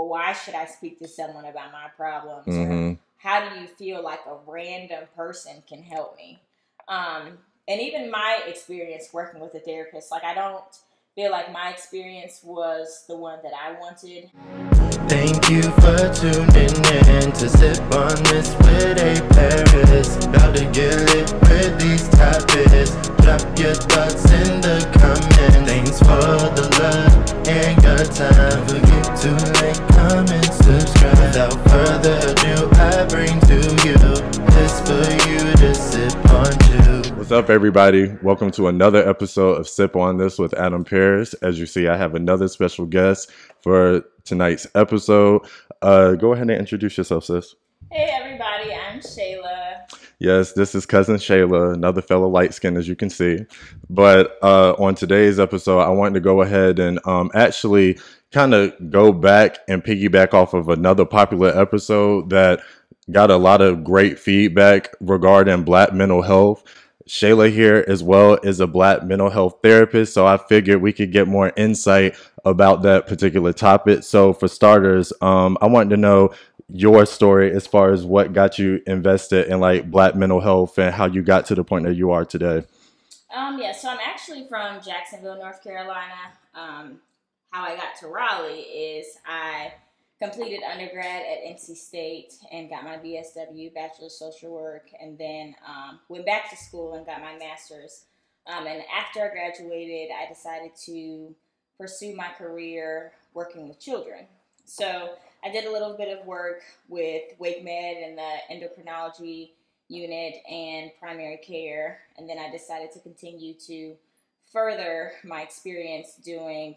well, why should I speak to someone about my problems? Mm-hmm. Or how do you feel like a random person can help me? And even my experience working with a therapist, like I don't feel like my experience was the one that I wanted. Thank you for tuning in to Sip on This with A Paris. About to get lit with these topics. Drop your thoughts in the comments. Thanks for the love and your time. Don't forget to like, comment, subscribe. Without further ado, I bring to you this for you to sip on too. What's up, everybody? Welcome to another episode of Sip on This with Adam Paris. As you see, I have another special guest for tonight's episode. Go ahead and introduce yourself, sis. Hey everybody, I'm Chaila. Yes, this is cousin Chaila, another fellow light skin, as you can see. But on today's episode, I wanted to go ahead and actually kind of go back and piggyback off of another popular episode that got a lot of great feedback regarding Black mental health. Chaila here as well is a Black mental health therapist, so I figured we could get more insight about that particular topic. So for starters, I wanted to know your story as far as what got you invested in like Black mental health and how you got to the point that you are today. Yeah, so I'm actually from Jacksonville, North Carolina. How I got to Raleigh is I completed undergrad at NC State and got my BSW, Bachelor of Social Work, and then went back to school and got my master's. And after I graduated, I decided to pursue my career working with children. So I did a little bit of work with Wake Med and the endocrinology unit and primary care, and then I decided to continue to further my experience doing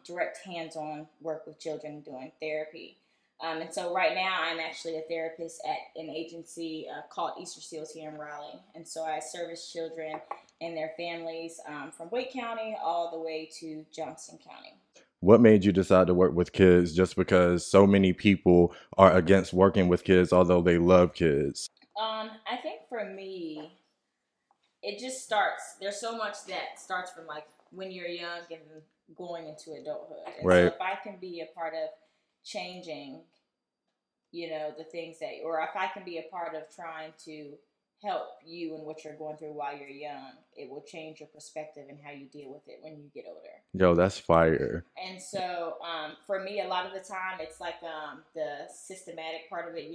direct hands-on work with children doing therapy. And so right now I'm actually a therapist at an agency called Easter Seals here in Raleigh. And so I service children and their families from Wake County all the way to Johnson County. What made you decide to work with kids just because so many people are against working with kids, although they love kids? I think for me, it just starts, there's so much that starts from like when you're young and going into adulthood. And Right. so if I can be a part of changing, the things that, or if I can be a part of trying to help you and what you're going through while you're young, it will change your perspective and how you deal with it when you get older. Yo, that's fire. And so for me, a lot of the time, it's like the systematic part of it,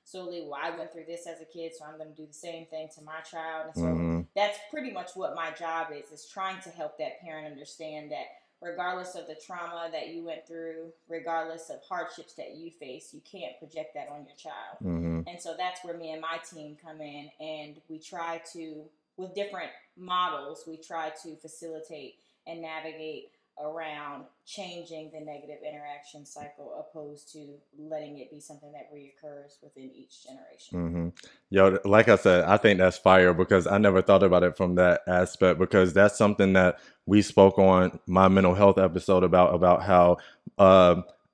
slowly, well, I went through this as a kid, so I'm going to do the same thing to my child. And so that's pretty much what my job is trying to help that parent understand that regardless of the trauma that you went through, regardless of hardships that you face, you can't project that on your child. And so that's where me and my team come in, and we try to, with different models, we try to facilitate and navigate around changing the negative interaction cycle opposed to letting it be something that reoccurs within each generation. Yo, like I said, I think that's fire because I never thought about it from that aspect, because that's something that we spoke on my mental health episode about how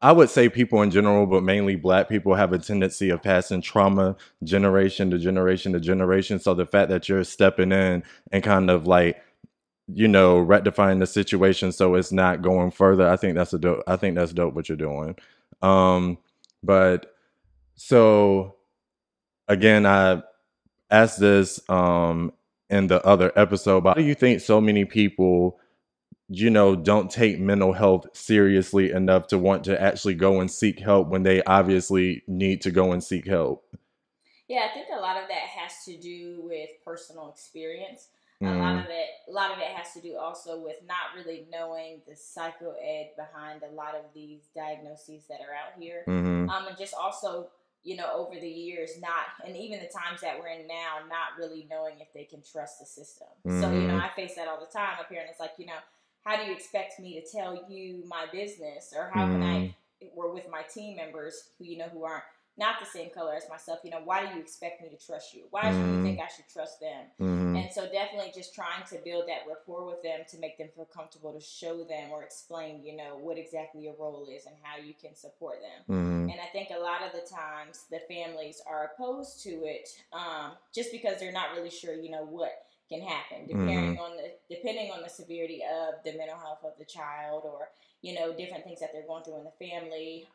I would say people in general, but mainly Black people, have a tendency of passing trauma generation to generation to generation. So the fact that you're stepping in and kind of like, rectifying the situation so it's not going further, I think that's dope what you're doing. But so again, I asked this in the other episode, but how do you think so many people, don't take mental health seriously enough to want to actually go and seek help when they obviously need to go and seek help? Yeah, I think a lot of that has to do with personal experience. A lot of it has to do also with not really knowing the psychoed behind a lot of these diagnoses that are out here. And just also, over the years, and even the times that we're in now, not really knowing if they can trust the system. So, I face that all the time up here, and it's like, how do you expect me to tell you my business, or how can I, or with my team members who aren't not the same color as myself, why do you expect me to trust you? Why do you think I should trust them? And so definitely just trying to build that rapport with them to make them feel comfortable to show them or explain, what exactly your role is and how you can support them. And I think a lot of the times the families are opposed to it just because they're not really sure, what can happen Mm-hmm. depending on the severity of the mental health of the child, or different things that they're going through in the family.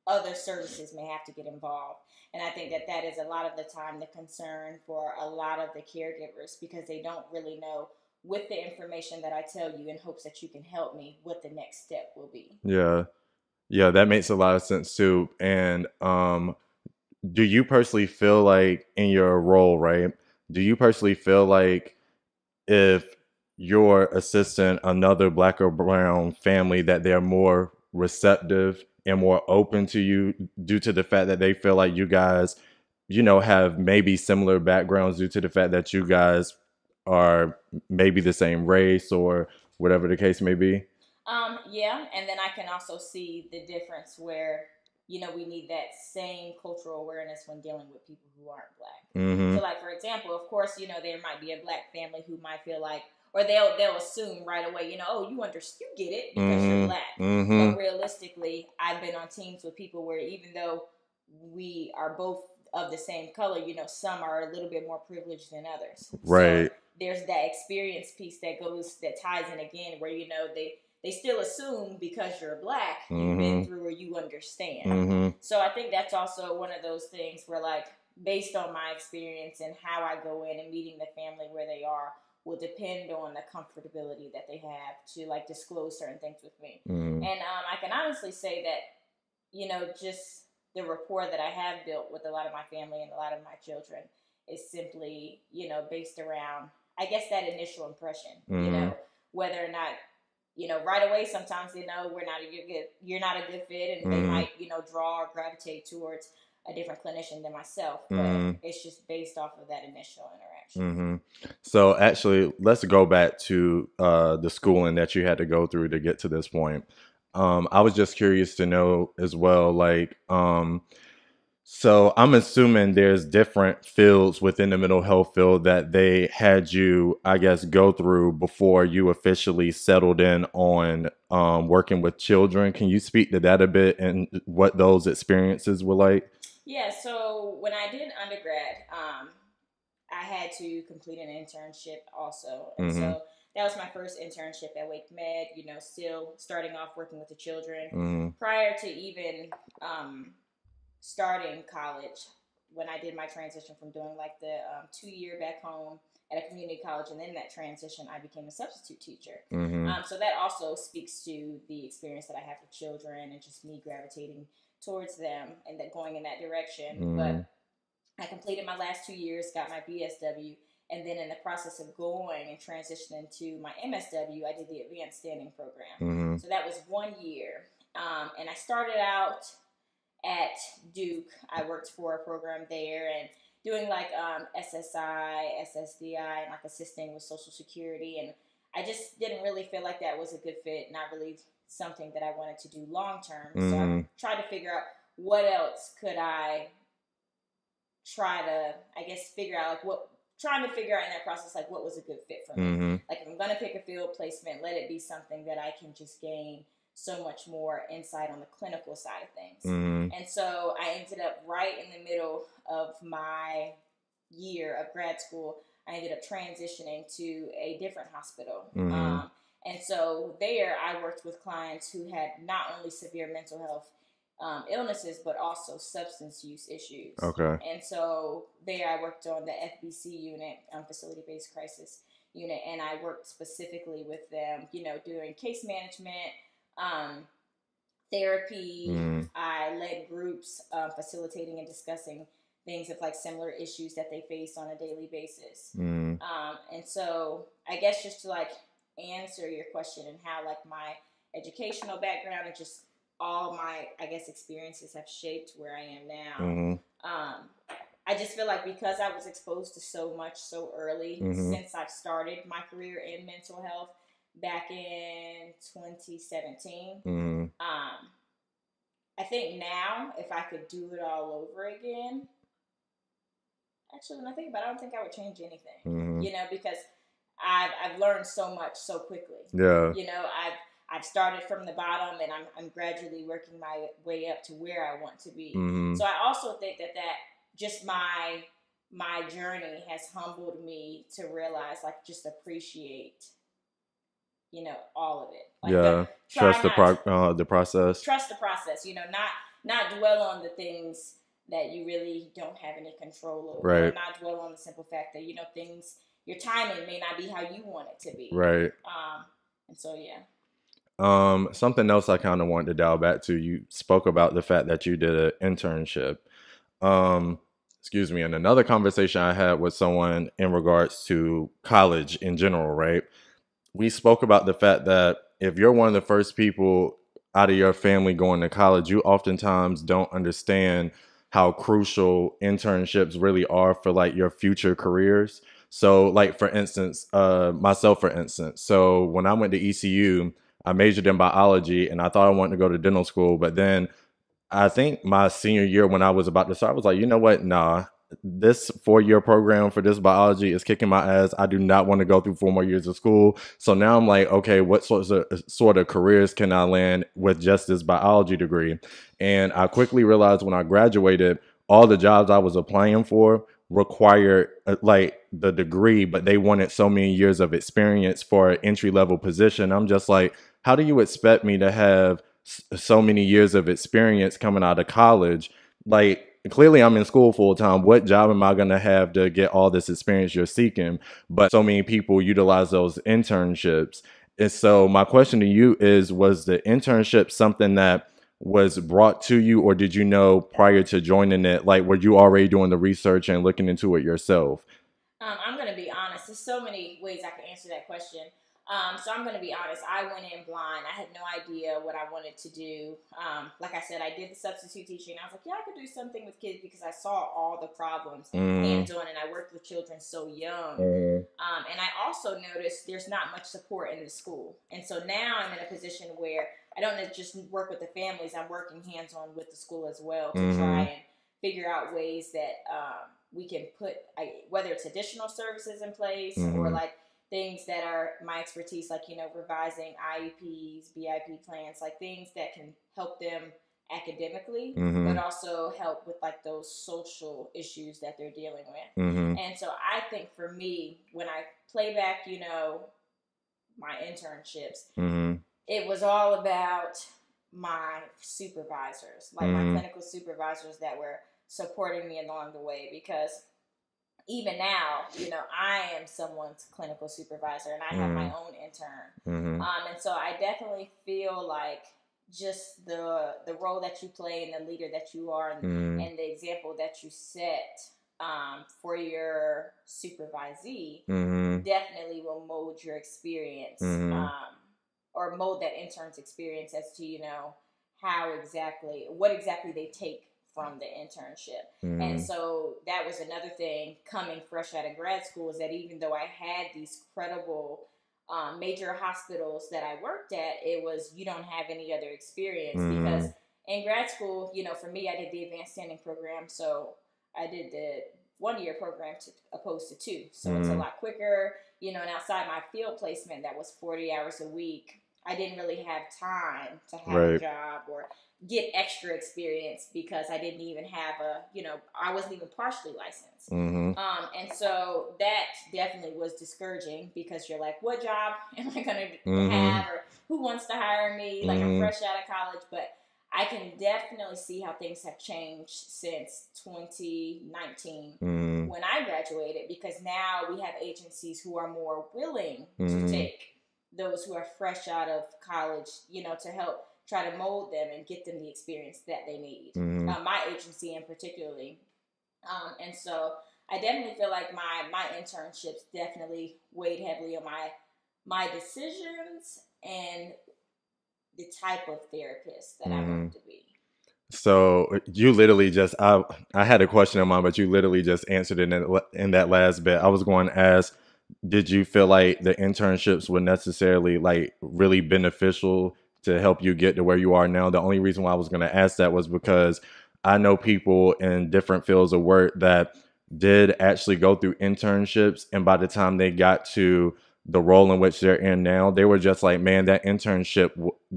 Other services may have to get involved, and I think that that is a lot of the time the concern for a lot of the caregivers, because they don't really know, with the information that I tell you in hopes that you can help me, what the next step will be. Yeah. Yeah, that makes a lot of sense too. And do you personally feel like in your role, right? Do you personally feel like if you're assisting another black or brown family, that they're more receptive and more open to you due to the fact that they feel like you guys, have maybe similar backgrounds, due to the fact that you guys are maybe the same race or whatever the case may be? Yeah, and then I can also see the difference where, we need that same cultural awareness when dealing with people who aren't black. Mm-hmm. So, like, for example, of course, there might be a black family who might feel like, or they'll assume right away, oh, you get it because you're black. Mm-hmm. But realistically, I've been on teams with people where, even though we are both of the same color, some are a little bit more privileged than others. Right. So there's that experience piece that ties in again, where they still assume because you're black, you've been through or you understand. Mm-hmm. So I think that's also one of those things where, like, based on my experience and how I go in and meeting the family where they are, will depend on the comfortability that they have to, like, disclose certain things with me. Mm-hmm. And I can honestly say that, just the rapport that I have built with a lot of my family and a lot of my children is simply, based around, I guess, that initial impression, whether or not, right away, sometimes they know you're not a good fit, and they might, draw or gravitate towards a different clinician than myself, but it's just based off of that initial interaction. So actually, let's go back to the schooling that you had to go through to get to this point. I was just curious to know as well, like, so I'm assuming there's different fields within the mental health field that they had you, I guess, go through before you officially settled in on working with children. Can you speak to that a bit and what those experiences were like? Yeah, so when I did undergrad, I had to complete an internship also. And so that was my first internship at Wake Med, still starting off working with the children. Prior to even starting college, when I did my transition from doing like the 2-year back home at a community college, and then that transition, I became a substitute teacher. So that also speaks to the experience that I have with children and just me gravitating towards them and that going in that direction. But I completed my last 2 years, got my BSW, and then in the process of going and transitioning to my MSW, I did the advanced standing program. So that was 1 year. And I started out at Duke. I worked for a program there and doing like SSI, SSDI, and like assisting with Social Security. And I just didn't really feel like that was a good fit, not really something that I wanted to do long term. So I tried to figure out what else could I try to, I guess, figure out, like, trying to figure out in that process, like, what was a good fit for me. Like, if I'm going to pick a field placement, let it be something that I can just gain so much more insight on the clinical side of things. And so I ended up right in the middle of my year of grad school, I ended up transitioning to a different hospital. And so there I worked with clients who had not only severe mental health illnesses, but also substance use issues. Okay. And so there I worked on the FBC unit, facility-based crisis unit, and I worked specifically with them, doing case management, therapy. I led groups, facilitating and discussing things of like similar issues that they face on a daily basis. And so I guess just to like answer your question and how like my educational background and just all my, I guess, experiences have shaped where I am now. I just feel like because I was exposed to so much so early since I've started my career in mental health back in 2017, I think now if I could do it all over again, actually when I think about it, I don't think I would change anything, because I've learned so much so quickly. Yeah. I've started from the bottom and I'm gradually working my way up to where I want to be. So I also think that just my my journey has humbled me to realize, like, just appreciate, all of it. Like, Yeah. Trust the process. Trust the process. Not dwell on the things that you really don't have any control over. Right. Not dwell on the simple fact that things, your timing may not be how you want it to be. Right. And so yeah. Something else I kind of wanted to dial back to. You spoke about the fact that you did an internship. Excuse me. In another conversation I had with someone in regards to college in general, right? We spoke about the fact that if you're one of the first people out of your family going to college, you oftentimes don't understand how crucial internships really are for like your future careers. So like, for instance, myself, for instance, so when I went to ECU, I majored in biology and I thought I wanted to go to dental school. But then I think my senior year when I was about to start, I was like, you know what? Nah, this 4-year program for this biology is kicking my ass. I do not want to go through 4 more years of school. So now I'm like, okay, what sort of careers can I land with just this biology degree? And I quickly realized when I graduated, all the jobs I was applying for required like the degree, but they wanted so many years of experience for an entry-level position. I'm just like, how do you expect me to have so many years of experience coming out of college? Like, clearly I'm in school full time. What job am I going to have to get all this experience you're seeking? But so many people utilize those internships. And so my question to you is, was the internship something that was brought to you, or did you know prior to joining it? Like, were you already doing the research and looking into it yourself? I'm going to be honest. There's so many ways I can answer that question. So I'm going to be honest. I went in blind. I had no idea what I wanted to do. Like I said, I did the substitute teaching. I was like, yeah, I could do something with kids because I saw all the problems hands-on, and I worked with children so young. And I also noticed there's not much support in the school. And so now I'm in a position where I don't just work with the families. I'm working hands-on with the school as well to try and figure out ways that we can put, whether it's additional services in place or like things that are my expertise, like, revising IEPs, BIP plans, like things that can help them academically, but also help with like those social issues that they're dealing with. And so I think for me, when I play back, my internships, it was all about my supervisors, like my clinical supervisors that were supporting me along the way, because even now, I am someone's clinical supervisor and I have my own intern. And so I definitely feel like just the role that you play and the leader that you are and the example that you set for your supervisee definitely will mold your experience or mold that intern's experience as to, what exactly they take from the internship. And so that was another thing coming fresh out of grad school, is that even though I had these credible major hospitals that I worked at, it was, you don't have any other experience because in grad school, for me, I did the advanced standing program. So I did the 1-year program opposed to 2. So it's a lot quicker, and outside my field placement, that was 40 hours a week. I didn't really have time to have a job or get extra experience because I didn't even have I wasn't even partially licensed. And so that definitely was discouraging, because you're like, what job am I going to have, or who wants to hire me? Like, I'm fresh out of college. But I can definitely see how things have changed since 2019 when I graduated, because now we have agencies who are more willing to take those who are fresh out of college, to help try to mold them and get them the experience that they need. My agency in particularly. And so I definitely feel like my internships definitely weighed heavily on my decisions and the type of therapist that I wanted to be. So you literally just, I had a question in mind, but you literally just answered it in that last bit. I was going to ask, did you feel like the internships were necessarily like really beneficial to help you get to where you are now? The only reason why I was going to ask that was because I know people in different fields of work that did actually go through internships, and by the time they got to the role in which they're in now, they were just like, man, that internship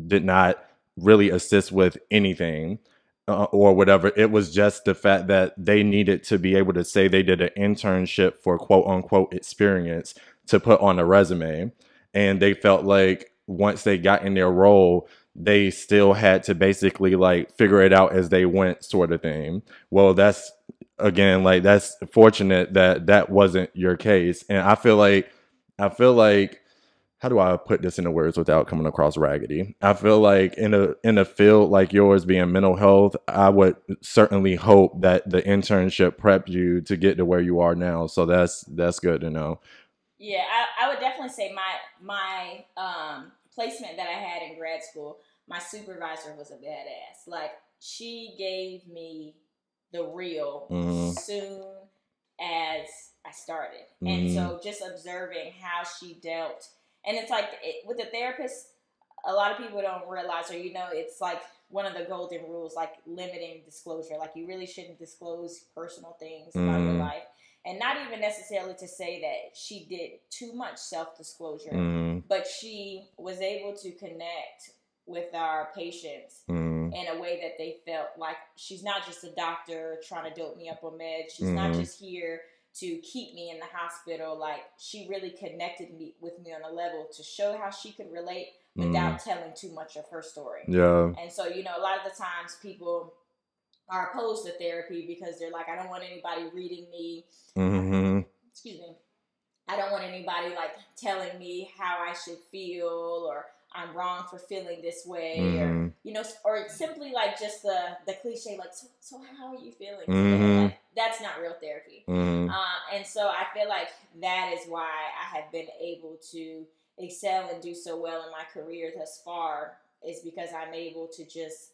did not really assist with anything. or whatever. It was just the fact that they needed to be able to say they did an internship for quote unquote experience to put on a resume. And they felt like once they got in their role, they still had to basically like figure it out as they went, sort of thing. Well, that's again, like, that's fortunate that that wasn't your case. And I feel like how do I put this into words without coming across raggedy? I feel like in a field like yours, being mental health, I would certainly hope that the internship prepped you to get to where you are now. So that's good to know. Yeah, I would definitely say my placement that I had in grad school, my supervisor was a badass. Like, she gave me the real Mm-hmm. soon as I started. And Mm-hmm. so just observing how she dealt, and it's like with the therapist, a lot of people don't realize, or it's like one of the golden rules, like limiting disclosure. Like, you really shouldn't disclose personal things about your Mm-hmm. life. And not even necessarily to say that she did too much self-disclosure, Mm-hmm. but she was able to connect with our patients Mm-hmm. in a way that they felt like she's not just a doctor trying to dope me up on meds. She's not Mm-hmm. just here to keep me in the hospital. Like, she really connected with me on a level to show how she could relate Mm-hmm. without telling too much of her story. Yeah. And so, a lot of the times people are opposed to therapy because they're like, I don't want anybody reading me. Mm-hmm. Excuse me. I don't want anybody like telling me how I should feel, or I'm wrong for feeling this way, or Mm-hmm. or simply like just the cliche, like, so how are you feeling today? Mm-hmm. Like, that's not real therapy. Mm-hmm. And so I feel like that is why I have been able to excel and do so well in my career thus far, is because I'm able to just,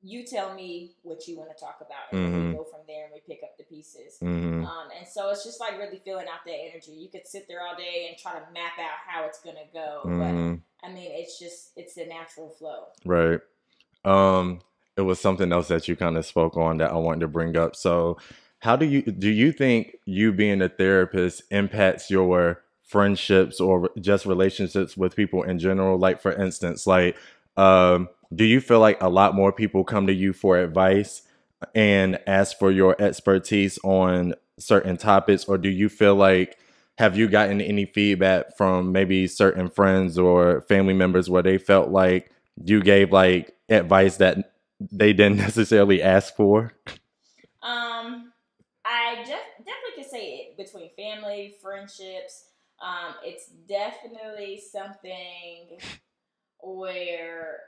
you tell me what you want to talk about, and then we Mm-hmm. go from there and we pick up the pieces. Mm-hmm. And so it's just like really feeling out that energy. You could sit there all day and try to map out how it's gonna go, but Mm-hmm. I mean, it's a natural flow. Right. Um, it was something else that you kind of spoke on that I wanted to bring up. So, how do you think you being a therapist impacts your friendships or just relationships with people in general? Like, for instance, like, do you feel like a lot more people come to you for advice and ask for your expertise on certain topics, or do you feel like, have you gotten any feedback from maybe certain friends or family members where they felt like you gave like advice that they didn't necessarily ask for? Um, I definitely could say it between family, friendships. It's definitely something where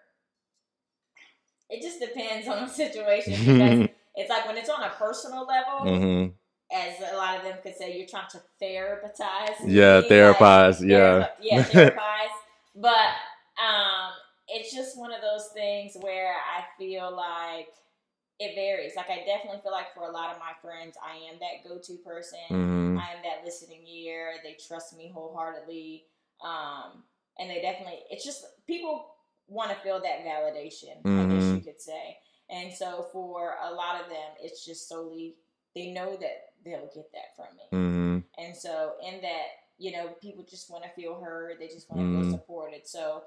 it just depends on the situation, because it's like when it's on a personal level, Mm-hmm. as a lot of them could say, you're trying to therapize Yeah, me, therapize. like Yeah. therapize. But it's just one of those things where I feel like it varies. Like, I definitely feel like for a lot of my friends, I am that go-to person. Mm-hmm. I am that listening ear. They trust me wholeheartedly. And they definitely, it's just, people want to feel that validation, I guess Mm-hmm. you could say. And so for a lot of them, it's just solely, they know that they'll get that from me. Mm-hmm. And so in that, people just want to feel heard. They just want to feel Mm-hmm. supported. So,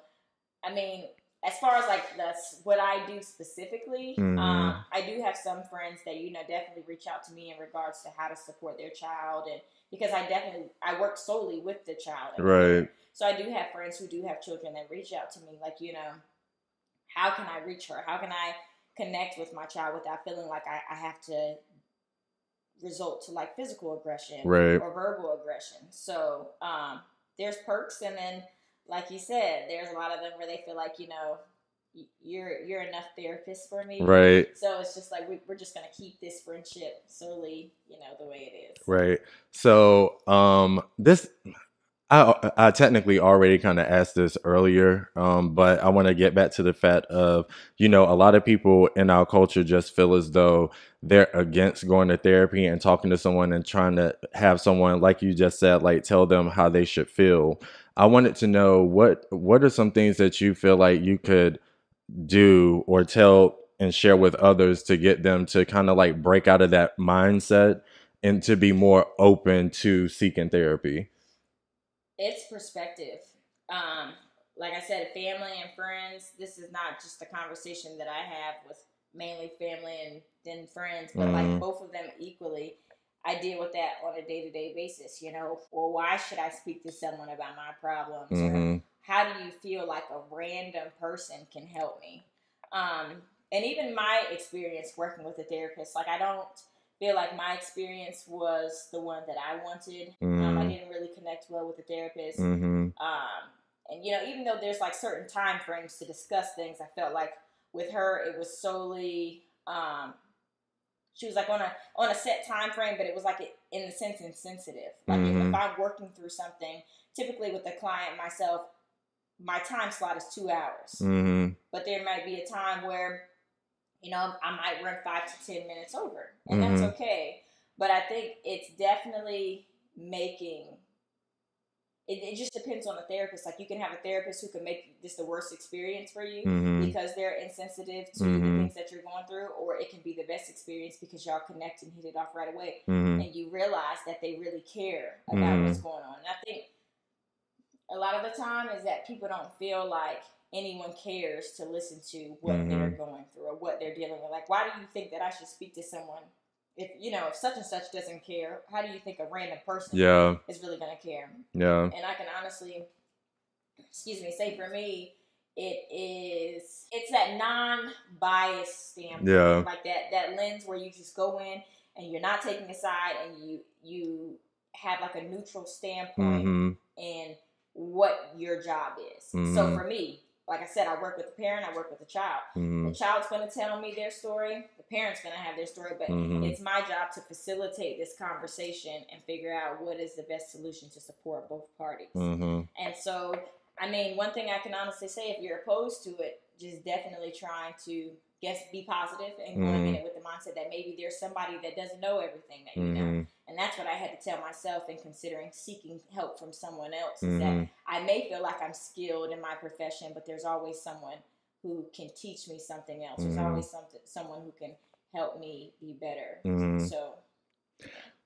I mean, as far as like that's what I do specifically, Mm-hmm. I do have some friends that definitely reach out to me in regards to how to support their child, and because I work solely with the child and the Right. parent. So I do have friends who do have children that reach out to me, like, how can I reach her? How can I connect with my child without feeling like I have to resort to like physical aggression Right. or verbal aggression? So there's perks, and then, like you said, there's a lot of them where they feel like, you're enough therapist for me. Right. So it's just like we're just gonna keep this friendship solely, the way it is. Right. So, this I technically already kind of asked this earlier, but I want to get back to the fact of, a lot of people in our culture just feel as though they're against going to therapy and talking to someone and trying to have someone, like you just said, like tell them how they should feel. I wanted to know what are some things that you feel like you could do or tell and share with others to get them to kind of like break out of that mindset and to be more open to seeking therapy. It's perspective. Like I said, family and friends, this is not just a conversation that I have with mainly family and then friends, but like both of them equally. I deal with that on a day-to-day basis, you know. Well, why should I speak to someone about my problems? Or how do you feel like a random person can help me? And even my experience working with a therapist, like I don't feel like my experience was the one that I wanted. I didn't really connect well with the therapist. And you know, even though there's like certain time frames to discuss things, I felt like with her it was solely she was like on a set time frame, but it was like in the sense insensitive. Like if I'm working through something, typically with the client myself, my time slot is 2 hours. But there might be a time where, you know, I might run 5 to 10 minutes over, and that's okay. But I think it's definitely making it just depends on the therapist. Like you can have a therapist who can make this the worst experience for you because they're insensitive to the things that you're going through, or it can be the best experience because y'all connect and hit it off right away, and you realize that they really care about what's going on. And I think a lot of the time is that people don't feel like anyone cares to listen to what they're going through or what they're dealing with. Like, why do you think that I should speak to someone? If, you know, if such and such doesn't care, how do you think a random person is really going to care? Yeah. And I can honestly, say for me, it's that non-biased standpoint. Yeah. Like that lens where you just go in and you're not taking a side and you have like a neutral standpoint in what your job is. So for me, like I said, I work with the parent, I work with the child. The child's going to tell me their story. The parent's going to have their story. But it's my job to facilitate this conversation and figure out what is the best solution to support both parties. And so, I mean, one thing I can honestly say, if you're opposed to it, just definitely trying to be positive and going in it with the mindset that maybe there's somebody that doesn't know everything that you know. And that's what I had to tell myself in considering seeking help from someone else, is that I may feel like I'm skilled in my profession, but there's always someone who can teach me something else. There's always someone who can help me be better.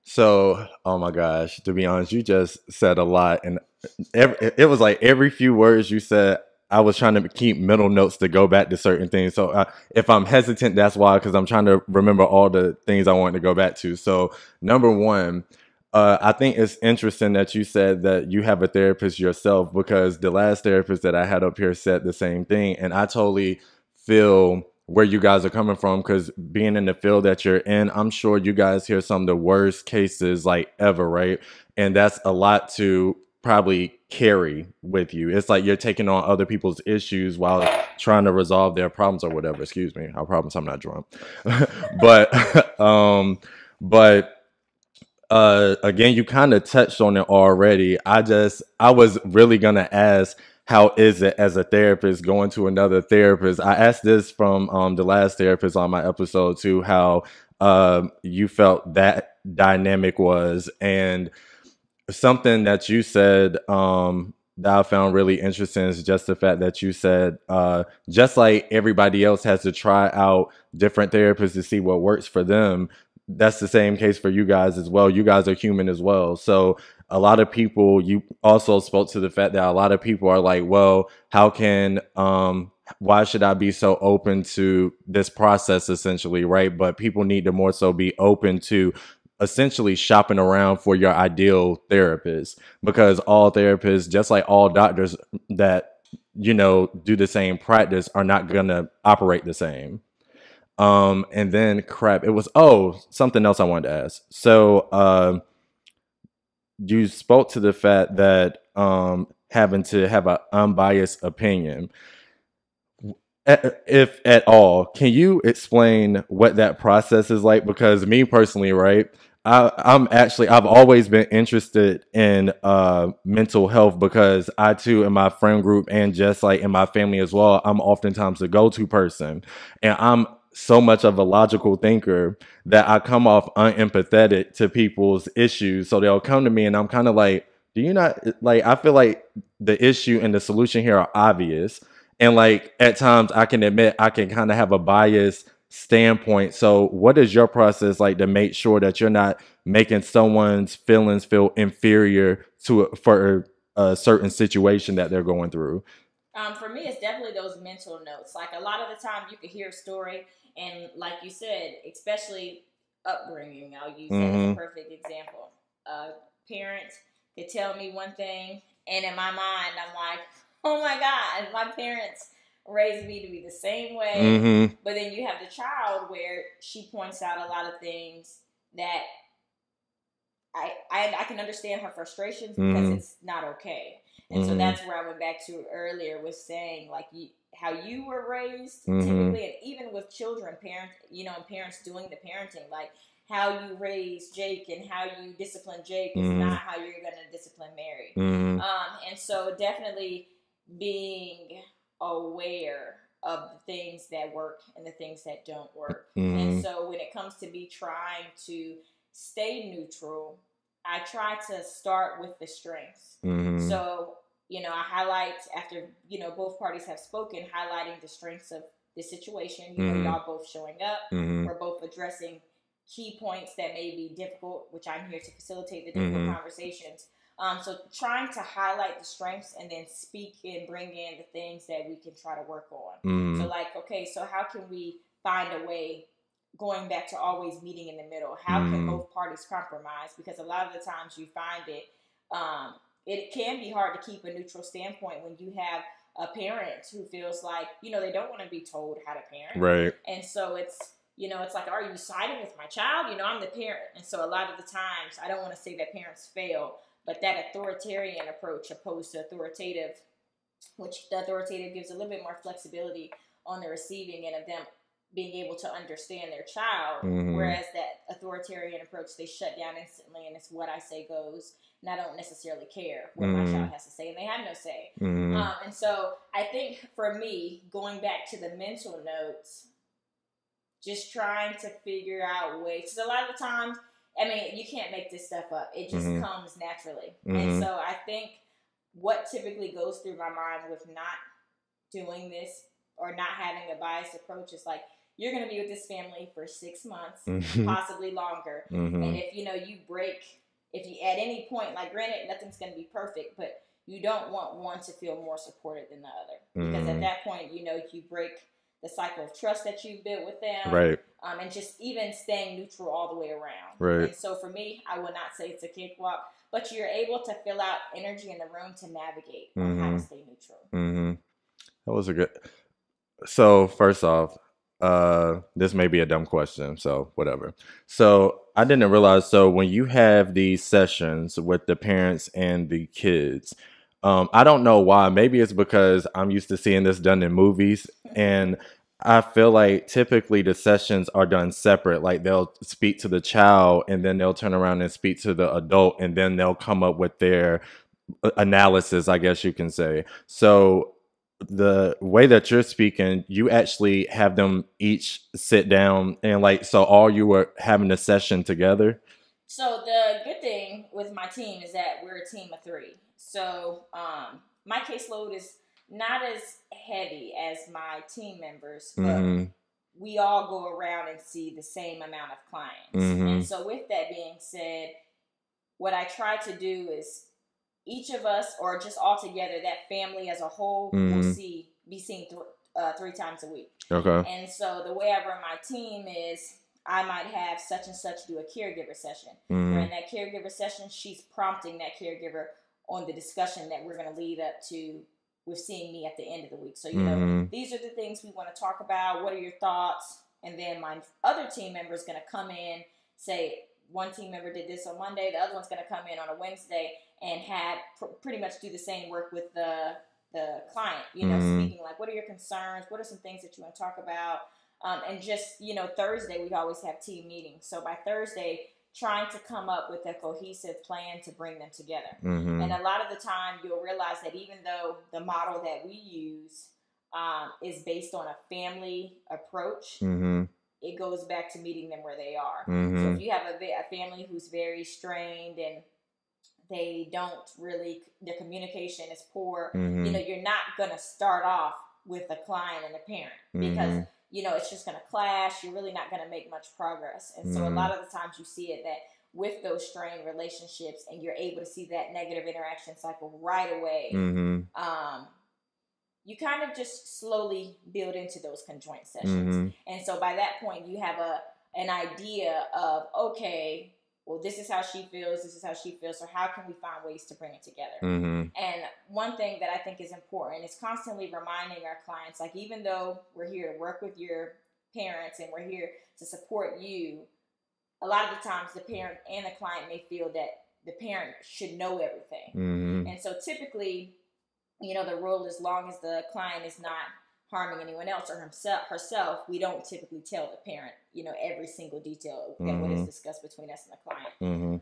So, oh my gosh, to be honest, you just said a lot, and it was like every few words you said, I was trying to keep mental notes to go back to certain things. So if I'm hesitant, that's why, because I'm trying to remember all the things I want to go back to. So number one, I think it's interesting that you said that you have a therapist yourself, because the last therapist that I had up here said the same thing. And I totally feel where you guys are coming from, because being in the field that you're in, I'm sure you guys hear some of the worst cases like ever, right? And that's a lot to probably carry with you. It's like you're taking on other people's issues while trying to resolve their problems or whatever. Excuse me. I promise I'm not drunk. but again, you kind of touched on it already. I was really gonna ask, how is it as a therapist going to another therapist? I asked this from the last therapist on my episode too, how you felt that dynamic was. And something that you said that I found really interesting is just the fact that you said, just like everybody else has to try out different therapists to see what works for them, that's the same case for you guys as well. You guys are human as well. So a lot of people, you also spoke to the fact that a lot of people are like, well, why should I be so open to this process, essentially, right? But people need to more so be open to essentially shopping around for your ideal therapist, because all therapists, just like all doctors that, you know, do the same practice, are not going to operate the same. And then it was, something else I wanted to ask. So, you spoke to the fact that, having to have an unbiased opinion, if at all, can you explain what that process is like? Because me personally, right, I've always been interested in mental health, because I too, in my friend group and just like in my family as well, I'm oftentimes the go-to person, and I'm so much of a logical thinker that I come off unempathetic to people's issues. So they'll come to me and I'm kind of like, do you not, like, I feel like the issue and the solution here are obvious. And like at times I can admit I can kind of have a biased standpoint. So what is your process like to make sure that you're not making someone's feelings feel inferior for a certain situation that they're going through? For me, it's definitely those mental notes. Like a lot of the time, you could hear a story, and like you said, especially upbringing. I'll use that as a perfect example. A parent could tell me one thing, and in my mind, I'm like, "Oh my God, my parents raised me to be the same way." But then you have the child where she points out a lot of things that I can understand her frustrations because it's not okay. And so that's where I went back to earlier with saying like how you were raised typically, and even with children, and parents doing the parenting, like how you raise Jake and how you discipline Jake is not how you're going to discipline Mary. And so definitely being aware of the things that work and the things that don't work. And so when it comes to me trying to stay neutral, I try to start with the strengths. So, I highlight after, both parties have spoken, highlighting the strengths of the situation. Y'all both showing up. We're both addressing key points that may be difficult, which I'm here to facilitate the difficult conversations. So trying to highlight the strengths and then speak and bring in the things that we can try to work on. So like, okay, so how can we find a way, going back to always meeting in the middle? How can both parties compromise? Because a lot of the times you find it can be hard to keep a neutral standpoint when you have a parent who feels like, they don't want to be told how to parent. Right. And so it's like, are you siding with my child? I'm the parent. And so a lot of the times, I don't want to say that parents fail, but that authoritarian approach opposed to authoritative, which the authoritative gives a little bit more flexibility on the receiving end of them being able to understand their child, whereas that authoritarian approach, they shut down instantly, and it's what I say goes, and I don't necessarily care what my child has to say, and they have no say. And so I think for me, going back to the mental notes, just trying to figure out ways, because a lot of the times, you can't make this stuff up. It just comes naturally. And so I think what typically goes through my mind with not doing this or not having a biased approach is like, you're going to be with this family for 6 months, possibly longer. And if, you break, if you at any point, like granted, nothing's going to be perfect, but you don't want one to feel more supported than the other. Because at that point, you break the cycle of trust that you've built with them. Right. And just even staying neutral all the way around. Right. And so for me, I would not say it's a cakewalk, but you're able to fill out energy in the room to navigate on how to stay neutral. That was a good. So first off, this may be a dumb question, so whatever. So I didn't realize, so when you have these sessions with the parents and the kids, I don't know why. Maybe it's because I'm used to seeing this done in movies, and I feel like typically the sessions are done separate. Like they'll speak to the child, and then they'll turn around and speak to the adult, and then they'll come up with their analysis, I guess you can say. So the way that you're speaking, you actually have them each sit down and so all you were having a session together. So the good thing with my team is that we're a team of 3. So my caseload is not as heavy as my team members, but we all go around and see the same amount of clients. And so with that being said, what I try to do is each of us, or just all together, that family as a whole, will be seen 3 times a week. Okay. And so the way I run my team is I might have such and such do a caregiver session. Where in that caregiver session, she's prompting that caregiver on the discussion that we're going to lead up to with seeing me at the end of the week. So, these are the things we want to talk about. What are your thoughts? And then my other team member is going to come in, say, one team member did this on Monday, the other one's going to come in on a Wednesday and have pretty much do the same work with the client, speaking like, what are your concerns? What are some things that you want to talk about? And just, Thursday, we always have team meetings. So by Thursday, trying to come up with a cohesive plan to bring them together. And a lot of the time, you'll realize that even though the model that we use is based on a family approach, it goes back to meeting them where they are. So if you have a family who's very strained and they don't really, their communication is poor, you're not going to start off with a client and a parent because, it's just going to clash. You're really not going to make much progress. And so a lot of the times you see it that with those strained relationships and you're able to see that negative interaction cycle right away, you kind of just slowly build into those conjoint sessions. And so by that point, you have an idea of, okay, well, this is how she feels, so how can we find ways to bring it together? And one thing that I think is important is constantly reminding our clients, like, even though we're here to work with your parents and we're here to support you, a lot of the times the parent and the client may feel that the parent should know everything. And so typically, you know, the rule, as long as the client is not harming anyone else or herself, we don't typically tell the parent, you know, every single detail that what is discussed between us and the client.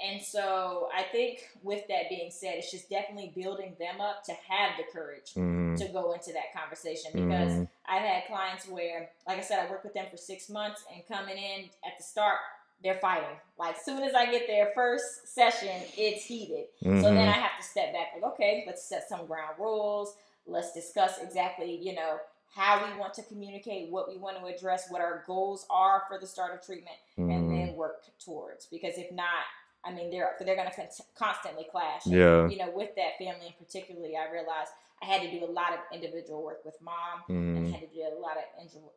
And so I think with that being said, it's just definitely building them up to have the courage to go into that conversation, because I've had clients where, like I said, I worked with them for 6 months, and coming in at the start, they're fighting. Like, soon as I get their first session, it's heated. So then I have to step back, like, okay, let's set some ground rules. Let's discuss exactly, you know, how we want to communicate, what we want to address, what our goals are for the start of treatment, and then work towards. Because if not, I mean, they're going to constantly clash. And, you know, with that family in particularly, I realized I had to do a lot of individual work with mom, and had to do a lot of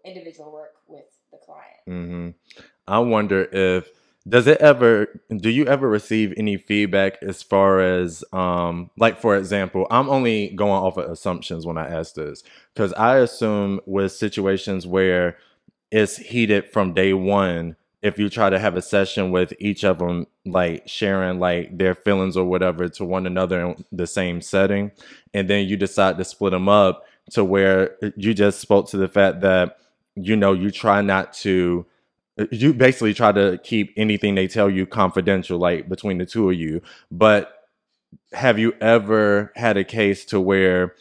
individual work with the client. I wonder if, do you ever receive any feedback as far as, like, for example, I'm only going off of assumptions when I ask this, because I assume with situations where it's heated from day one, if you try to have a session with each of them, like sharing like their feelings or whatever to one another in the same setting, and then you decide to split them up to where you just spoke to the fact that, you know, you basically try to keep anything they tell you confidential, like between the two of you. But have you ever had a case to where,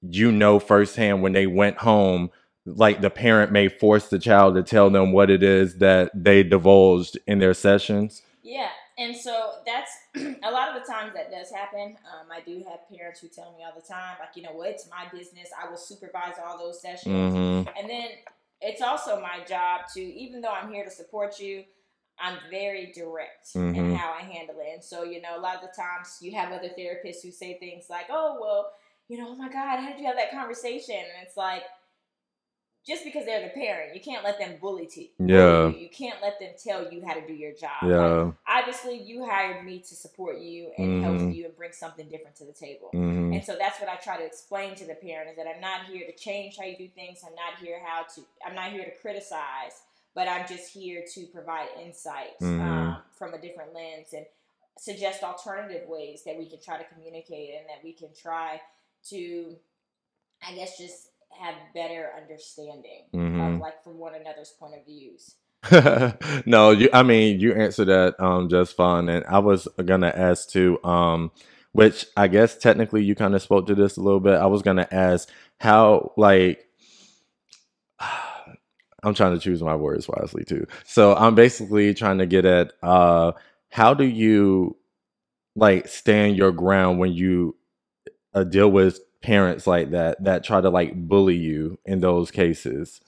you know, firsthand when they went home, like the parent may force the child to tell them what it is that they divulged in their sessions? Yeah. And so that's a lot of the times that does happen. I do have parents who tell me all the time, like, you know, well, it's my business. I will supervise all those sessions. And then it's also my job to, even though I'm here to support you, I'm very direct in how I handle it. And so, you know, a lot of the times you have other therapists who say things like, oh, well, you know, oh my God, how did you have that conversation? And it's like, just because they're the parent, you can't let them bully you. You can't let them tell you how to do your job. Like, obviously, you hired me to support you and help you and bring something different to the table. And so that's what I try to explain to the parent, is that I'm not here to change how you do things. I'm not here to criticize, but I'm just here to provide insights from a different lens and suggest alternative ways that we can try to communicate, and that we can try to, I guess, just have better understanding of, like, from one another's point of views. No, you answered that just fine. And I was gonna ask too, which I guess technically you kind of spoke to this a little bit. I was gonna ask how, like, I'm trying to choose my words wisely too. So I'm basically trying to get at how do you, like, stand your ground when you deal with parents like that try to, like, bully you in those cases?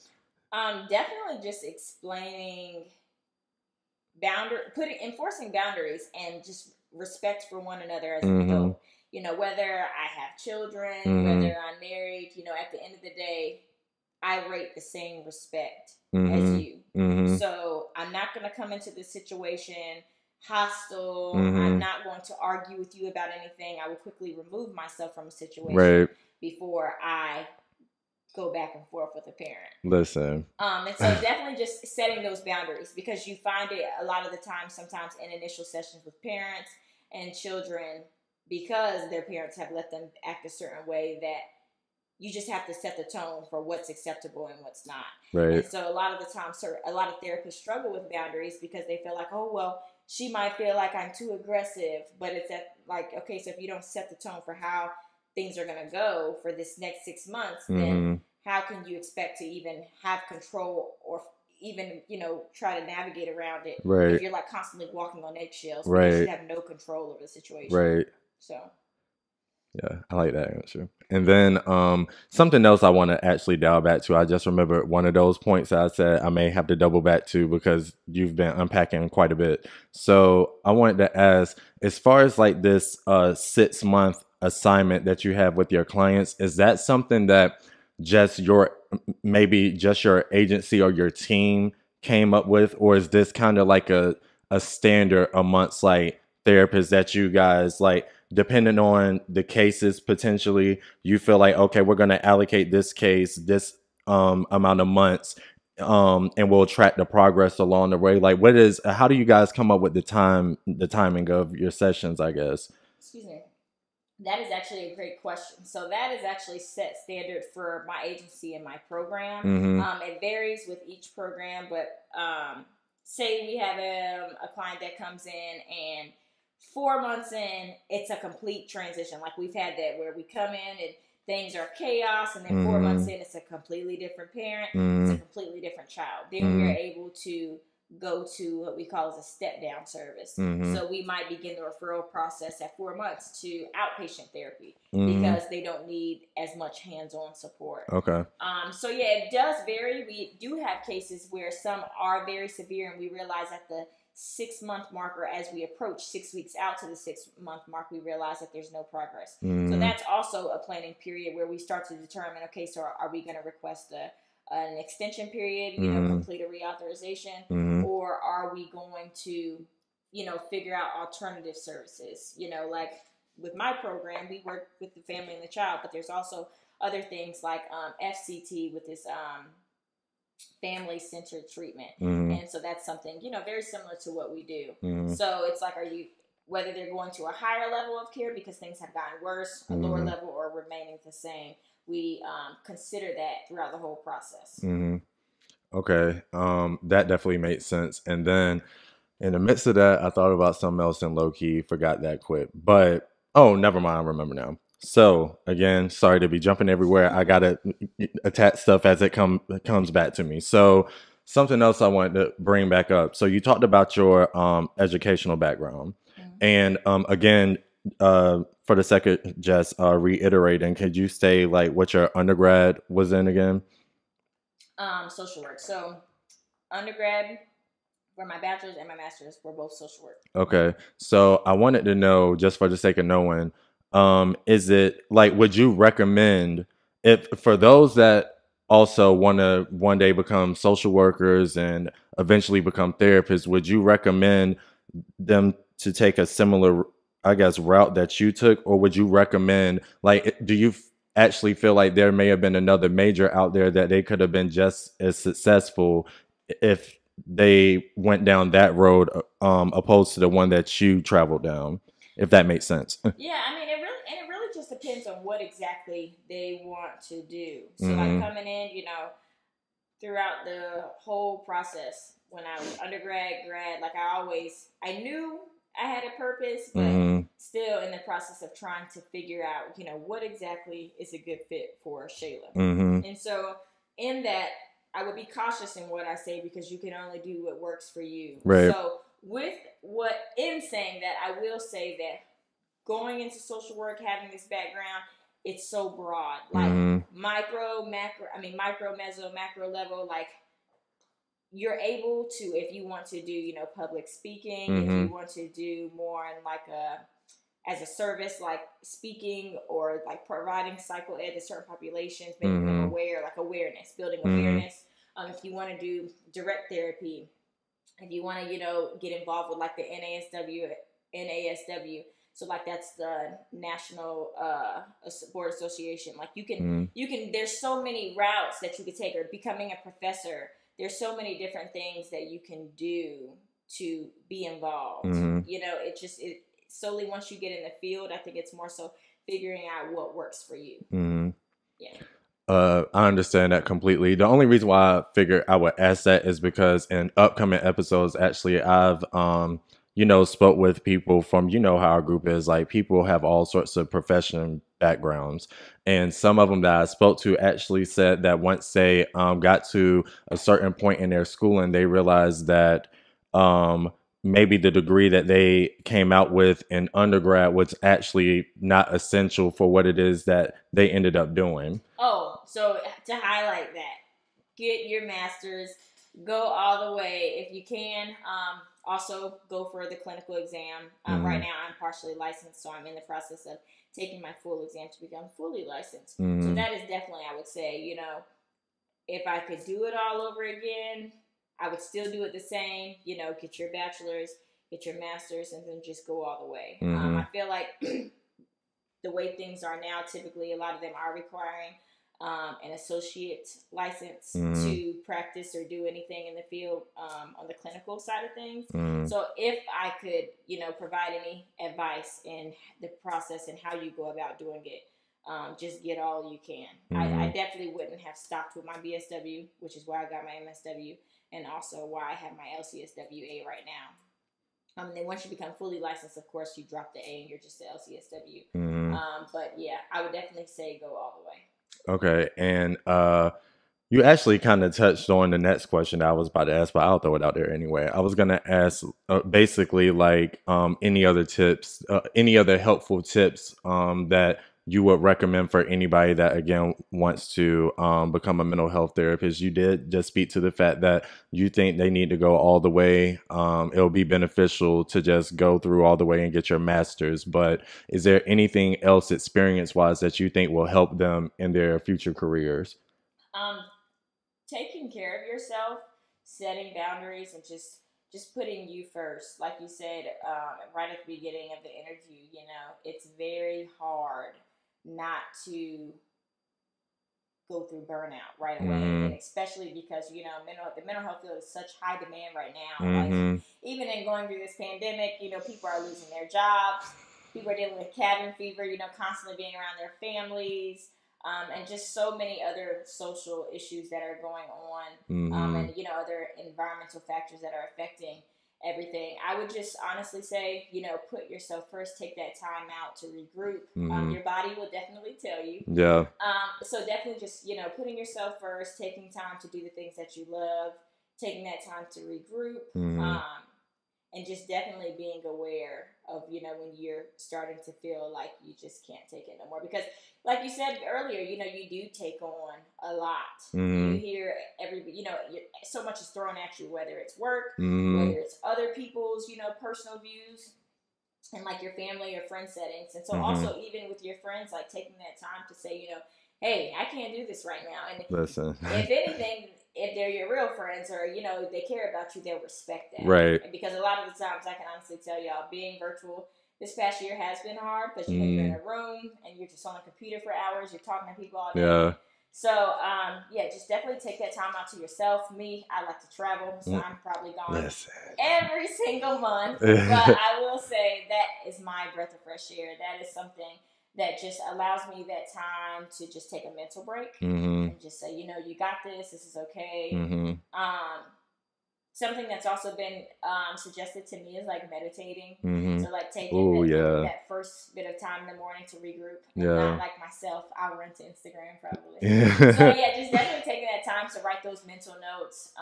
Definitely just explaining enforcing boundaries and just respect for one another as an adult. You know, whether I have children, whether I'm married, you know, at the end of the day, I rate the same respect as you. So I'm not going to come into this situation hostile. I'm not going to argue with you about anything. I will quickly remove myself from a situation before I go back and forth with a parent. Listen. And so definitely just setting those boundaries, because you find it a lot of the time, sometimes in initial sessions with parents and children, because their parents have let them act a certain way, that you just have to set the tone for what's acceptable and what's not. And so a lot of the time, a lot of therapists struggle with boundaries because they feel like, oh, well, she might feel like I'm too aggressive, but it's like, okay, so if you don't set the tone for how things are going to go for this next 6 months, then how can you expect to even have control or even, you know, try to navigate around it if you're, like, constantly walking on eggshells because you have no control over the situation. So yeah, I like that answer. And then something else I want to actually dial back to. I just remembered one of those points that I said I may have to double back to because you've been unpacking quite a bit. So I wanted to ask, as far as, like, this 6 month assignment that you have with your clients, is that something that just maybe just your agency or your team came up with, or is this kind of like a standard amongst like therapists that you guys like, depending on the cases, potentially you feel like, okay, we're going to allocate this case this amount of months, and we'll track the progress along the way? Like, how do you guys come up with the timing of your sessions, I guess? Excuse me. That is actually a great question. So that is actually set standard for my agency and my program. It varies with each program, but say we have a client that comes in and 4 months in, it's a complete transition. Like we've had that where we come in and things are chaos, and then 4 months in, it's a completely different parent, it's a completely different child. Then we're able to go to what we call as a step down service. So we might begin the referral process at 4 months to outpatient therapy because they don't need as much hands-on support. Okay. So yeah, it does vary. We do have cases where some are very severe, and we realize at the 6 month mark, or as we approach 6 weeks out to the 6 month mark, we realize that there's no progress. So that's also a planning period where we start to determine, okay, so are we going to request an extension period, complete a reauthorization, or are we going to, figure out alternative services? Like with my program, we work with the family and the child, but there's also other things like FCT with this family-centered treatment. And so that's something, very similar to what we do. So it's like, whether they're going to a higher level of care because things have gotten worse, a lower level, or remaining the same, we consider that throughout the whole process. Okay. That definitely makes sense. And then in the midst of that, I thought about something else and low-key forgot that quick. But, oh, never mind. I remember now. So, again, sorry to be jumping everywhere. I got to attach stuff as it comes back to me. So, something else I wanted to bring back up. So, you talked about your educational background. And, again, for the sake of just reiterating, could you say like what your undergrad was in again? Social work. So, undergrad, for my bachelor's and my master's, were both social work. Okay. So, I wanted to know, just for the sake of knowing, is it like, would you recommend, if for those that also want to one day become social workers and eventually become therapists, would you recommend them to take a similar, I guess, route that you took? Or would you recommend, like, do you actually feel like there may have been another major out there that they could have been just as successful if they went down that road, opposed to the one that you traveled down, if that makes sense? Yeah, I mean, it really just depends on what exactly they want to do. So like coming in, throughout the whole process, when I was undergrad, grad, like I knew I had a purpose, but still in the process of trying to figure out, what exactly is a good fit for Chaila. And so in that, I would be cautious in what I say because you can only do what works for you. Right. So in saying that, I will say that going into social work, having this background, it's so broad. Like micro, meso, macro level, like you're able to, if you want to do, public speaking, if you want to do more in like as a service, like speaking or like providing psycho ed to certain populations, making them aware, like awareness, building awareness. If you want to do direct therapy, if you want to, get involved with like the NASW, so like that's the National Board Association. Like you can, there's so many routes that you could take, or becoming a professor. There's so many different things that you can do to be involved. It solely once you get in the field, I think it's more so figuring out what works for you. Yeah. I understand that completely. The only reason why I figured I would ask that is because in upcoming episodes, actually, I've, spoke with people from, how our group is, like people have all sorts of profession backgrounds. And some of them that I spoke to actually said that once they got to a certain point in their schooling, they realized that maybe the degree that they came out with in undergrad was actually not essential for what it is that they ended up doing. Oh, so to highlight that, get your master's, go all the way if you can. Also go for the clinical exam. Right now I'm partially licensed, so I'm in the process of taking my full exam to become fully licensed. So Mm-hmm. that is definitely, I would say, you know, if I could do it all over again, I would still do it the same. You know, get your bachelor's, get your master's, and then just go all the way. Mm-hmm. I feel like the way things are now, typically a lot of them are requiring an associate license Mm-hmm. to practice or do anything in the field on the clinical side of things. Mm-hmm. So if I could, you know, provide any advice in the process and how you go about doing it, just get all you can. Mm-hmm. I definitely wouldn't have stopped with my BSW, which is why I got my MSW, and also why I have my LCSWA right now. And then once you become fully licensed, of course, you drop the A and you're just the LCSW. Mm-hmm. But yeah, I would definitely say go all the way. Okay, and you actually kind of touched on the next question that I was about to ask, but I'll throw it out there anyway. I was gonna ask basically like any other tips, any other helpful tips that you would recommend for anybody that again wants to become a mental health therapist. You did just speak to the fact that you think they need to go all the way. It'll be beneficial to just go through all the way and get your master's. But is there anything else experience-wise that you think will help them in their future careers? Taking care of yourself, setting boundaries, and just putting you first. Like you said right at the beginning of the interview, you know, it's very hard not to go through burnout right away, and especially because, you know, the mental health field is such high demand right now. Like even in going through this pandemic, you know, people are losing their jobs, people are dealing with cabin fever, you know, constantly being around their families, and just so many other social issues that are going on, and, you know, other environmental factors that are affecting everything. I would just honestly say, you know, put yourself first, take that time out to regroup. Your body will definitely tell you. Yeah. So definitely just, you know, putting yourself first, taking time to do the things that you love, taking that time to regroup, and just definitely being aware of, you know, when you're starting to feel like you just can't take it no more. Because like you said earlier, you know, you do take on a lot. You hear you know, so much is thrown at you, whether it's work, whether it's other people's, you know, personal views, and like your family or friend settings. And so also even with your friends, like taking that time to say, you know, hey, I can't do this right now. And listen, if anything, if they're your real friends or, you know, they care about you, they'll respect that. Right. And because a lot of the times, I can honestly tell y'all, being virtual this past year has been hard because, you know, you're in a room and you're just on a computer for hours, you're talking to people all day. Yeah. So, yeah, just definitely take that time out to yourself. Me, I like to travel, so I'm probably gone every single month. But I will say that is my breath of fresh air. That is something that just allows me that time to just take a mental break and just say, you know, you got this. This is okay. Something that's also been suggested to me is like meditating. So like taking that first bit of time in the morning to regroup. And not like myself, I'll run to Instagram probably. So yeah, just definitely taking that time to write those mental notes,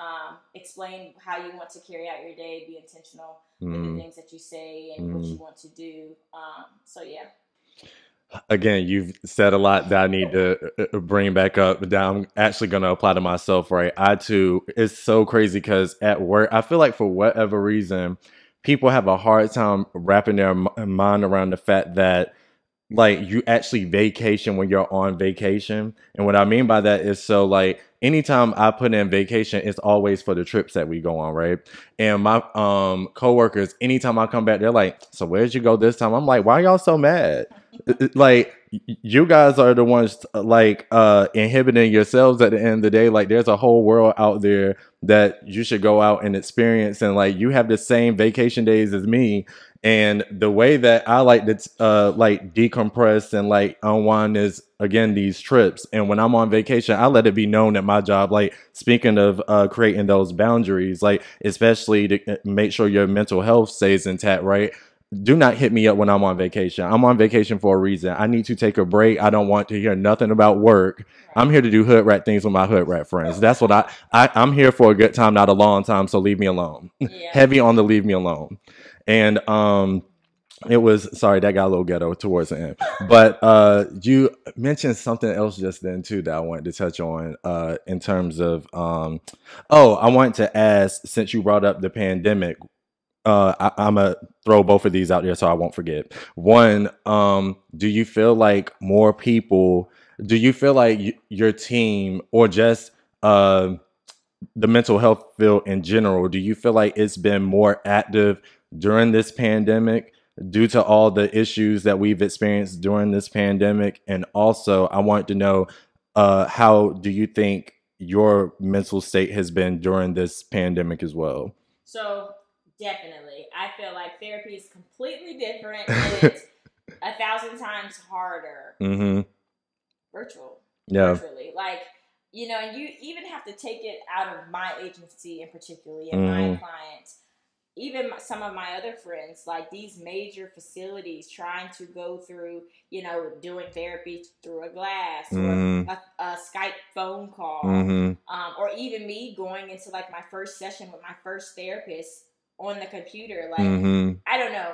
explain how you want to carry out your day, be intentional with the things that you say and what you want to do. So yeah. Again, you've said a lot that I need to bring back up that I'm actually going to apply to myself, right? I too, it's so crazy because at work, I feel like for whatever reason, people have a hard time wrapping their mind around the fact that like you actually vacation when you're on vacation. And what I mean by that is, so like anytime I put in vacation, it's always for the trips that we go on, right? And my coworkers, anytime I come back, they're like, so where'd you go this time? I'm like, why y'all so mad? Like you guys are the ones like inhibiting yourselves at the end of the day. Like there's a whole world out there that you should go out and experience, and like you have the same vacation days as me. And the way that I like to like decompress and like unwind is again these trips. And when I'm on vacation, I let it be known at my job, like speaking of creating those boundaries, like especially to make sure your mental health stays intact, right? Do not hit me up when I'm on vacation. I'm on vacation for a reason. I need to take a break. I don't want to hear nothing about work. I'm here to do hood rat things with my hood rat friends. That's what I'm here for, a good time, not a long time. So leave me alone. Heavy on the leave me alone. And it was, sorry, that got a little ghetto towards the end. But you mentioned something else just then too that I wanted to touch on in terms of I wanted to ask, since you brought up the pandemic, I'm gonna throw both of these out there so I won't forget. One, do you feel like more people? Do you feel like your team or just the mental health field in general? Do you feel like it's been more active during this pandemic due to all the issues that we've experienced during this pandemic? And also, I want to know how do you think your mental state has been during this pandemic as well? So definitely, I feel like therapy is completely different, and it's 1,000 times harder Mm-hmm. Yeah. virtually. Like, and you even have to take it out of my agency in particularly and my Mm-hmm. clients, even some of my other friends, like these major facilities trying to go through, doing therapy through a glass or Mm-hmm. a Skype phone call, Mm-hmm. or even me going into like my first session with my first therapist on the computer. Like, Mm-hmm. I don't know.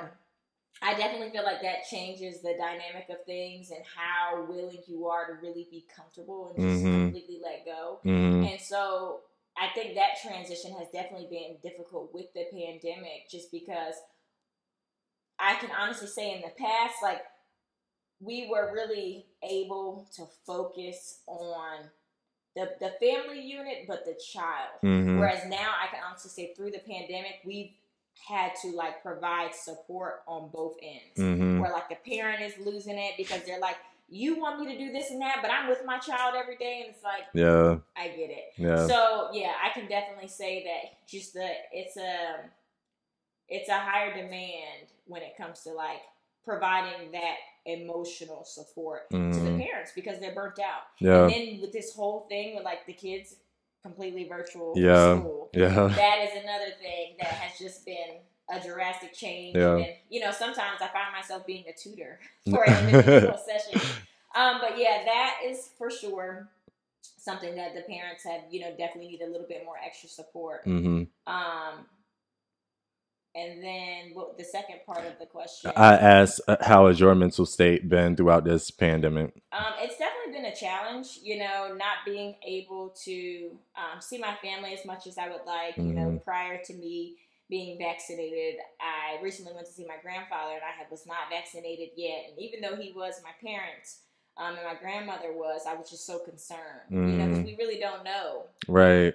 I definitely feel like that changes the dynamic of things and how willing you are to really be comfortable and just Mm-hmm. completely let go. Mm-hmm. And so I think that transition has definitely been difficult with the pandemic, just because I can honestly say in the past, like, we were really able to focus on the family unit, but the child. Mm-hmm. Whereas now I can honestly say through the pandemic, we've had to like provide support on both ends. Mm-hmm. Where like the parent is losing it because they're like, you want me to do this and that, but I'm with my child every day, and it's like, Yeah. I get it. Yeah. So yeah, I can definitely say that just it's a higher demand when it comes to like providing that emotional support to the parents because they're burnt out. Yeah. And then with this whole thing with like the kids completely virtual school, Yeah. that is another thing that has just been a drastic change. Yeah. And sometimes I find myself being a tutor for an individual session. But yeah, that is for sure something that the parents have, definitely need a little bit more extra support. Mm-hmm. And then the second part of the question, I asked, how has your mental state been throughout this pandemic? It's definitely been a challenge, not being able to see my family as much as I would like. Mm-hmm. Prior to me being vaccinated, I recently went to see my grandfather, and I was not vaccinated yet. And even though he was my parents, and my grandmother was, I was just so concerned, because we really don't know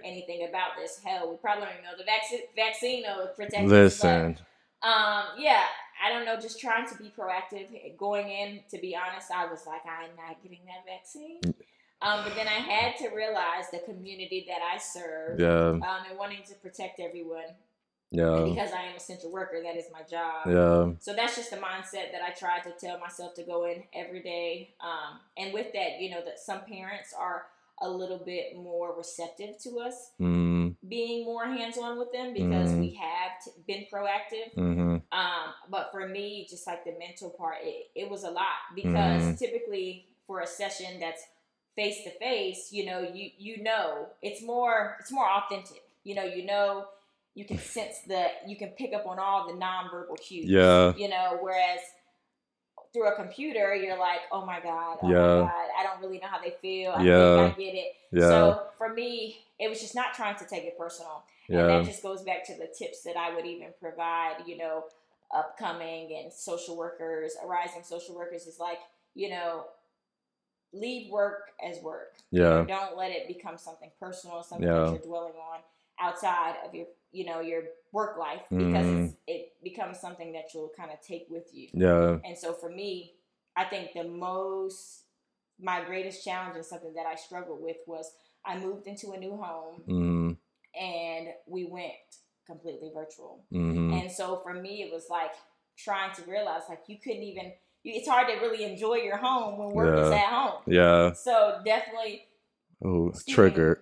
anything about this. Hell, we probably don't even know the vaccine will protect us. But, yeah, I don't know, just trying to be proactive. Going in, to be honest, I was like, I'm not getting that vaccine. But then I had to realize the community that I serve, and wanting to protect everyone. Yeah. And because I am an essential worker, that is my job. Yeah. So that's just the mindset that I try to tell myself to go in every day. And with that, that some parents are a little bit more receptive to us being more hands-on with them because we have been proactive. But for me, just like the mental part, it was a lot because typically for a session that's face-to-face, it's more authentic. You can sense you can pick up on all the nonverbal cues. Yeah. Whereas through a computer, you're like, oh my God, I don't really know how they feel. I think I get it. Yeah. So for me, it was just not trying to take it personal. Yeah. And that just goes back to the tips that I would even provide, upcoming and rising social workers is like, leave work as work. Yeah. Don't let it become something personal, something that you're dwelling on outside of your work life because it becomes something that you'll kind of take with you. Yeah. And so for me, I think my greatest challenge and something that I struggled with was I moved into a new home and we went completely virtual. And so for me, it was like trying to realize like it's hard to really enjoy your home when work is at home. Yeah. So definitely trigger.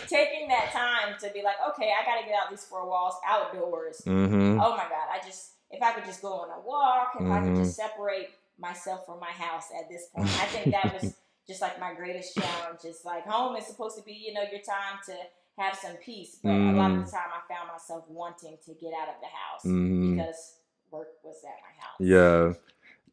Taking that time to be like, okay, I got to get out these 4 walls outdoors. Oh my God. If I could just go on a walk, if I could just separate myself from my house at this point, I think that was just like my greatest challenge. It's like home is supposed to be, your time to have some peace. But a lot of the time I found myself wanting to get out of the house because work was at my house. Yeah.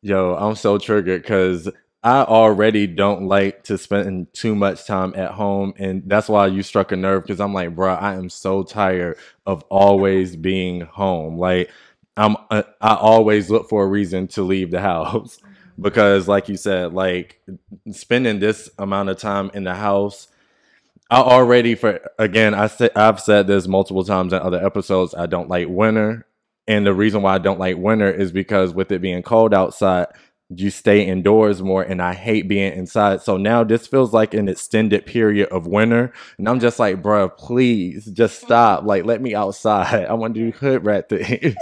Yo, I'm so triggered because I already don't like to spend too much time at home, and that's why you struck a nerve because I'm like, bro, I am so tired of always being home. Like, I always look for a reason to leave the house because, like you said, like spending this amount of time in the house. I already for again, I've said this multiple times in other episodes. I don't like winter, and the reason why I don't like winter is because with it being cold outside, you stay indoors more, and I hate being inside. So now this feels like an extended period of winter, and I'm just like, bruh, please just stop. Like, let me outside. I want to do hood rat things,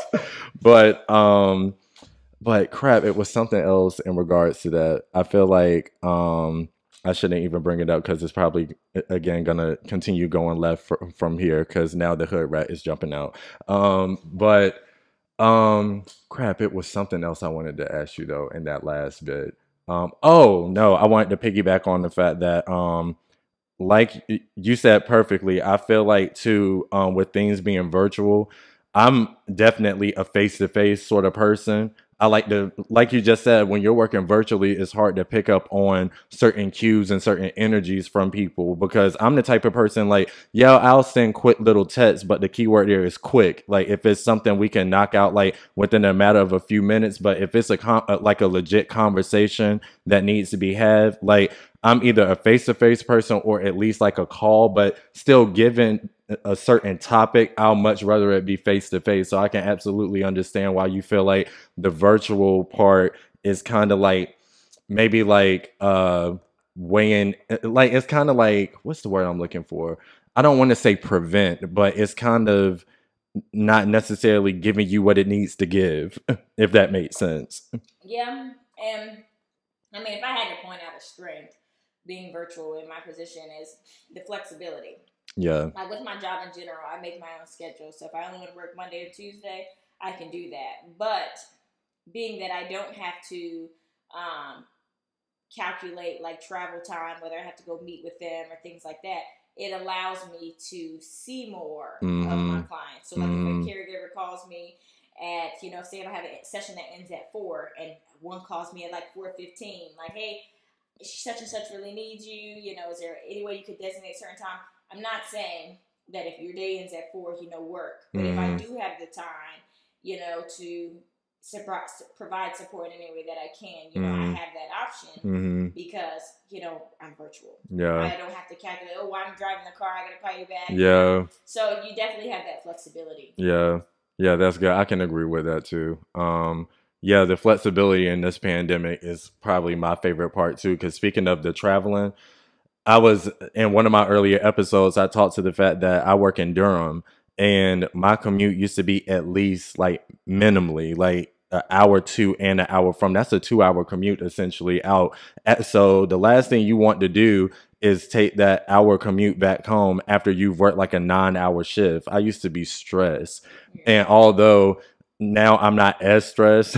but but crap, it was something else in regards to that. I feel like I shouldn't even bring it up because it's probably again gonna continue going left from here because now the hood rat is jumping out. But crap, it was something else I wanted to ask you though in that last bit. Oh no, I wanted to piggyback on the fact that like you said perfectly, I feel like too, with things being virtual, I'm definitely a face-to-face sort of person. I like to, like you just said, when you're working virtually, it's hard to pick up on certain cues and certain energies from people because I'm the type of person like, yeah, I'll send quick little texts, but the key word there is quick. Like if it's something we can knock out like within a matter of a few minutes, but if it's like a legit conversation that needs to be had, like I'm either a face-to-face person or at least like a call, but still given a certain topic, I'll much rather it be face-to-face. So I can absolutely understand why you feel like the virtual part is kind of like maybe like weighing, like it's kind of like, what's the word I'm looking for? I don't want to say prevent, but it's kind of not necessarily giving you what it needs to give, if that makes sense. Yeah, and I mean, if I had to point out a strength being virtual in my position is the flexibility. Yeah. Like with my job in general, I make my own schedule. So if I only want to work Monday or Tuesday, I can do that. But being that I don't have to calculate like travel time, whether I have to go meet with them or things like that, it allows me to see more of my clients. So like if a caregiver calls me at, say if I have a session that ends at 4 and one calls me at like 4:15, like, hey, such and such really needs you, is there any way you could designate a certain time? I'm not saying that if your day ends at 4, work. But if I do have the time, to provide support in any way that I can, I have that option because, I'm virtual. Yeah. I don't have to calculate, while I'm driving the car, I got to call you back. Yeah. So you definitely have that flexibility. Yeah. Yeah, that's good. I can agree with that too. Yeah, the flexibility in this pandemic is probably my favorite part too. Because speaking of the traveling, I was in one of my earlier episodes, I talked to the fact that I work in Durham and my commute used to be at least like minimally like an hour to and an hour from. That's a 2-hour commute essentially out. So the last thing you want to do is take that hour commute back home after you've worked like a 9-hour shift. I used to be stressed. And although now I'm not as stressed,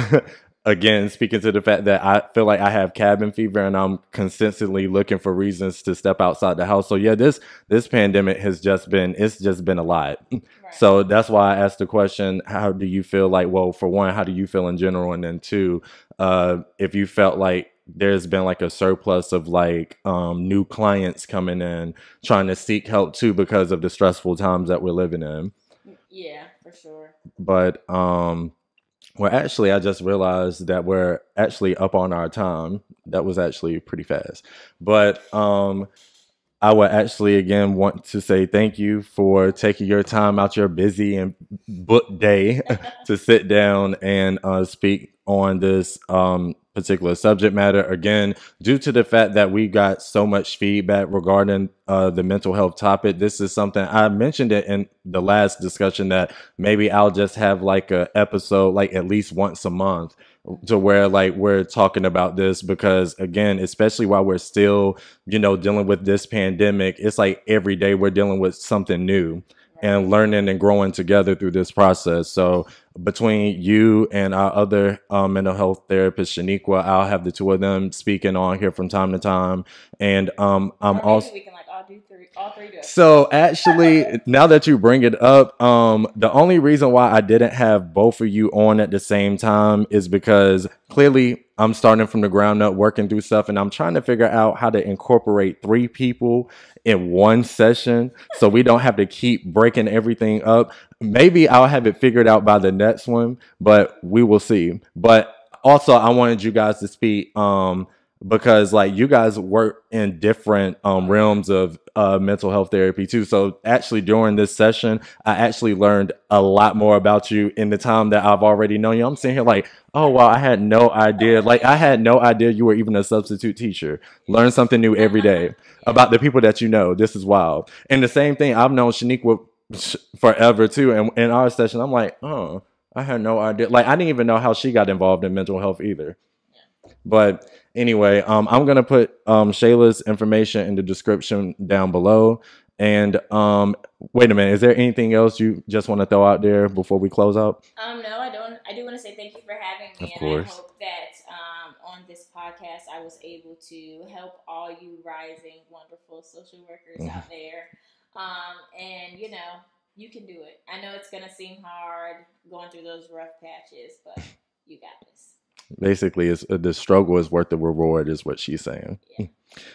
again, speaking to the fact that I feel like I have cabin fever and I'm consistently looking for reasons to step outside the house. So yeah, this pandemic has just been a lot. Right. So that's why I asked the question, how do you feel like, well, for one, how do you feel in general? And then two, if you felt like there's been like a surplus of like new clients coming in trying to seek help too because of the stressful times that we're living in. Yeah, for sure. But well, actually, I just realized that we're actually up on our time. That was actually pretty fast. But I would actually, again, want to say thank you for taking your time out your busy and booked day to sit down and speak on this particular subject matter. Again, due to the fact that we got so much feedback regarding the mental health topic, this is something I mentioned it in the last discussion that maybe I'll just have like a episode like at least once a month to where like we're talking about this because again, especially while we're still, dealing with this pandemic, it's like every day we're dealing with something new and learning and growing together through this process. So between you and our other mental health therapist, Shaniqua, I'll have the two of them speaking on here from time to time. And I'm also, we can like all three do it? So actually, now that you bring it up, the only reason why I didn't have both of you on at the same time is because clearly I'm starting from the ground up, working through stuff, and I'm trying to figure out how to incorporate 3 people in one session so we don't have to keep breaking everything up. Maybe I'll have it figured out by the next one, but we will see. But also, I wanted you guys to speak because like you guys work in different realms of mental health therapy too. So actually during this session, I actually learned a lot more about you in the time that I've already known you. I'm sitting here like, oh wow, I had no idea. Like I had no idea you were even a substitute teacher. Learn something new every day about the people that you know. This is wild. And the same thing, I've known Shaniqua forever too. And in our session, I'm like, oh, I had no idea. Like I didn't even know how she got involved in mental health either. But anyway, I'm going to put Chaila's information in the description down below. And wait a minute, is there anything else you just want to throw out there before we close out? No, I don't. I do want to say thank you for having me. Of course. And I hope that on this podcast I was able to help all you rising, wonderful social workers out there. And, you know, you can do it. I know it's going to seem hard going through those rough patches, but you got this. Basically, the struggle is worth the reward is what she's saying. Yeah.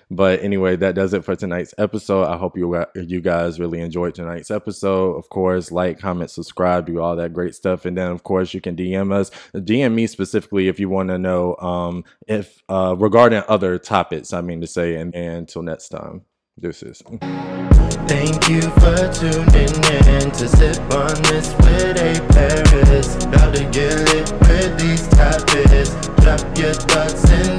But anyway, that does it for tonight's episode. I hope you guys really enjoyed tonight's episode. Of course, like, comment, subscribe, do all that great stuff. And then, of course, you can DM us. DM me specifically if you want to know if regarding other topics, I mean to say. And until next time, deuces. Thank you for tuning in to Sip on This with A Paris. About to get lit with these topics. Drop your thoughts in